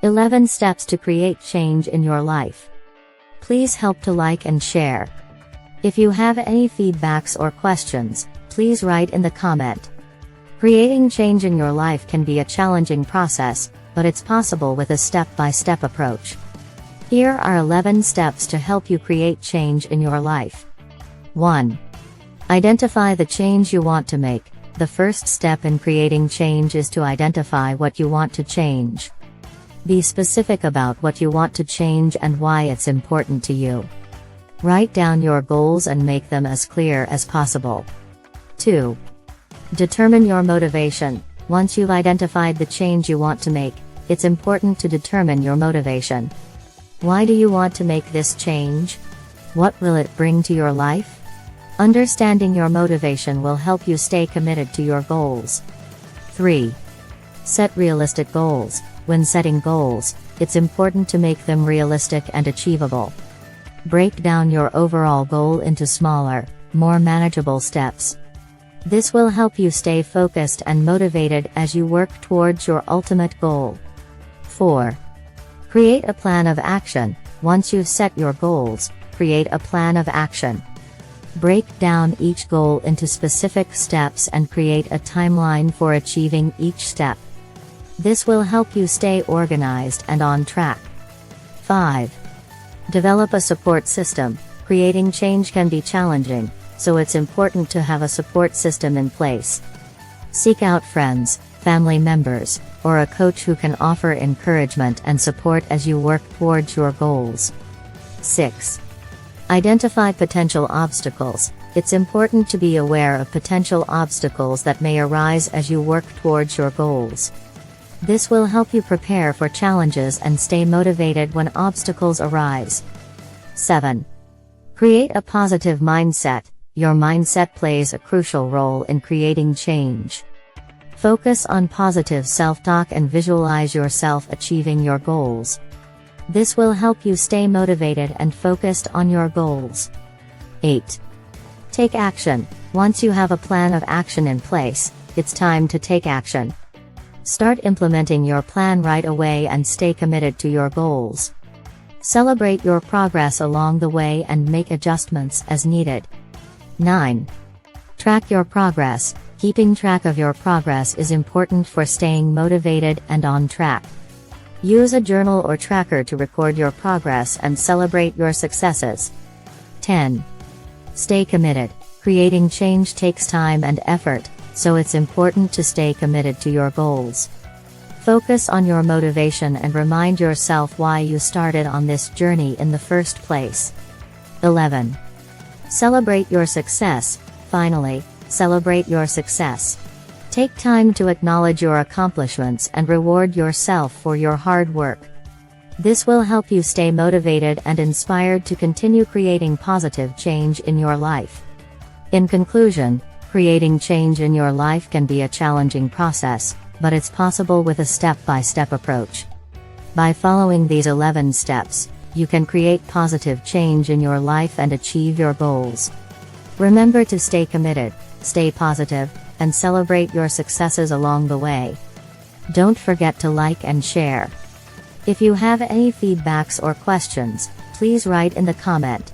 11 Steps to Create Change in Your Life. Please help to like and share. If you have any feedbacks or questions, please write in the comment. Creating change in your life can be a challenging process, but it's possible with a step-by-step approach. Here are 11 steps to help you create change in your life. 1. Identify the change you want to make. The first step in creating change is to identify what you want to change. Be specific about what you want to change and why it's important to you. Write down your goals and make them as clear as possible. 2. Determine your motivation. Once you've identified the change you want to make, it's important to determine your motivation. Why do you want to make this change? What will it bring to your life? Understanding your motivation will help you stay committed to your goals. 3. Set realistic goals. When setting goals, it's important to make them realistic and achievable. Break down your overall goal into smaller, more manageable steps. This will help you stay focused and motivated as you work towards your ultimate goal. 4. Create a plan of action. Once you've set your goals, create a plan of action. Break down each goal into specific steps and create a timeline for achieving each step. This will help you stay organized and on track. 5. Develop a support system. Creating change can be challenging, so it's important to have a support system in place. Seek out friends, family members, or a coach who can offer encouragement and support as you work towards your goals. 6. Identify potential obstacles. It's important to be aware of potential obstacles that may arise as you work towards your goals. This will help you prepare for challenges and stay motivated when obstacles arise. 7. Create a positive mindset. Your mindset plays a crucial role in creating change. Focus on positive self-talk and visualize yourself achieving your goals. This will help you stay motivated and focused on your goals. 8. Take action. Once you have a plan of action in place, it's time to take action. Start implementing your plan right away and stay committed to your goals. Celebrate your progress along the way and make adjustments as needed. 9. Track your progress. Keeping track of your progress is important for staying motivated and on track. Use a journal or tracker to record your progress and celebrate your successes. 10. Stay committed. Creating change takes time and effort, so it's important to stay committed to your goals. Focus on your motivation and remind yourself why you started on this journey in the first place. 11. Celebrate your success. Finally, celebrate your success. Take time to acknowledge your accomplishments and reward yourself for your hard work. This will help you stay motivated and inspired to continue creating positive change in your life. In conclusion, creating change in your life can be a challenging process, but it's possible with a step-by-step approach. By following these 11 steps, you can create positive change in your life and achieve your goals. Remember to stay committed, stay positive, and celebrate your successes along the way. Don't forget to like and share. If you have any feedbacks or questions, please write in the comment.